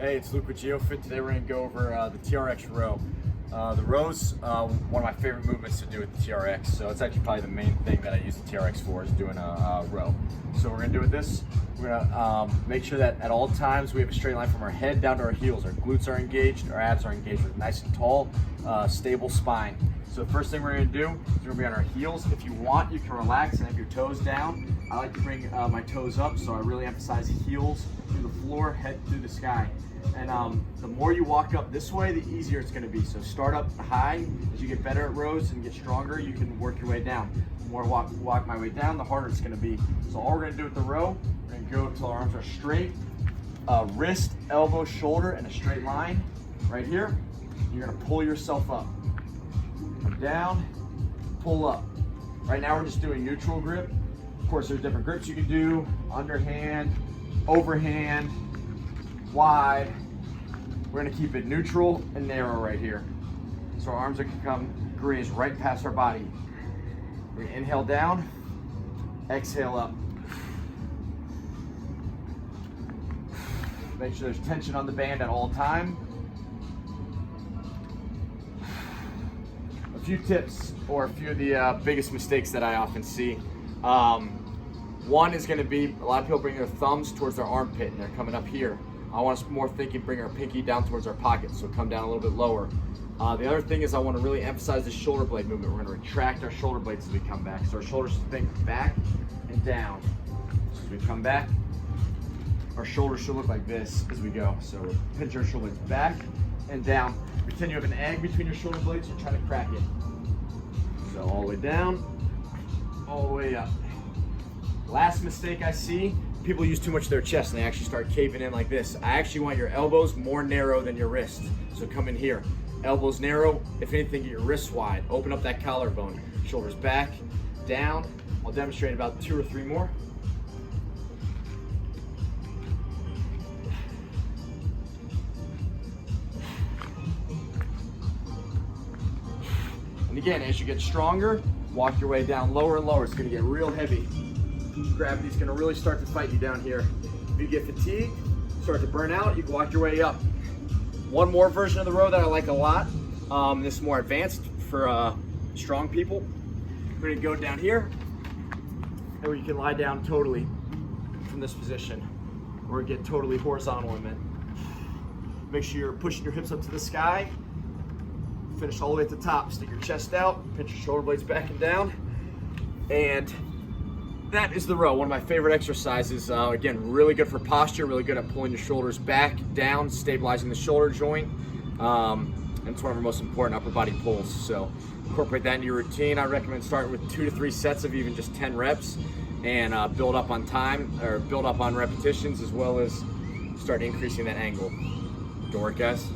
Hey, it's Luke with GeoFit. Today we're going to go over the TRX row. The rows, one of my favorite movements to do with the TRX, so it's actually probably the main thing that I use the TRX for is doing a row. So we're going to do with this, we're going to make sure that at all times we have a straight line from our head down to our heels. Our glutes are engaged, our abs are engaged with nice and tall, stable spine. So the first thing we're going to do is we're going to be on our heels. If you want, you can relax and have your toes down. I like to bring my toes up, so I really emphasize heels through the floor, head through the sky. And the more you walk up this way, the easier it's going to be. So start up high. As you get better at rows and get stronger, you can work your way down. The more I walk my way down, the harder it's going to be. So all we're going to do with the row, we're going to go until our arms are straight, wrist, elbow, shoulder, in a straight line. Right here, you're going to pull yourself up. Come down, pull up. Right now we're just doing neutral grip. Of course, there's different grips you can do: underhand, overhand, wide. We're gonna keep it neutral and narrow right here. So our arms are gonna come graze right past our body. We're gonna inhale down, exhale up. Make sure there's tension on the band at all time. A few tips, or a few of the biggest mistakes that I often see. One is gonna be, a lot of people bring their thumbs towards their armpit and they're coming up here. I want us more thinking, bring our pinky down towards our pocket, so come down a little bit lower. The other thing is I want to really emphasize the shoulder blade movement. We're going to retract our shoulder blades as we come back. So our shoulders think back and down. So as we come back, our shoulders should look like this as we go. So pinch our shoulder blades back and down. Pretend you have an egg between your shoulder blades, you're trying to crack it. So all the way down, all the way up. Last mistake I see, people use too much of their chest and they actually start caving in like this. I actually want your elbows more narrow than your wrist. So come in here, elbows narrow. If anything, get your wrists wide. Open up that collarbone. Shoulders back, down. I'll demonstrate about 2 or 3 more. And again, as you get stronger, walk your way down lower and lower. It's gonna get real heavy. Gravity's gonna really start to fight you down here. If you get fatigued, start to burn out, you can walk your way up. One more version of the row that I like a lot. This is more advanced for strong people. We're gonna go down here, and where you can lie down totally from this position, or get totally horizontal in it. Make sure you're pushing your hips up to the sky. Finish all the way at the top. Stick your chest out, pinch your shoulder blades back and down, and that is the row, one of my favorite exercises. Again, really good for posture, really good at pulling your shoulders back, down, stabilizing the shoulder joint. And it's one of our most important upper body pulls. So incorporate that into your routine. I recommend starting with 2 to 3 sets of even just 10 reps and build up on time, or build up on repetitions, as well as start increasing that angle. Good work, guys.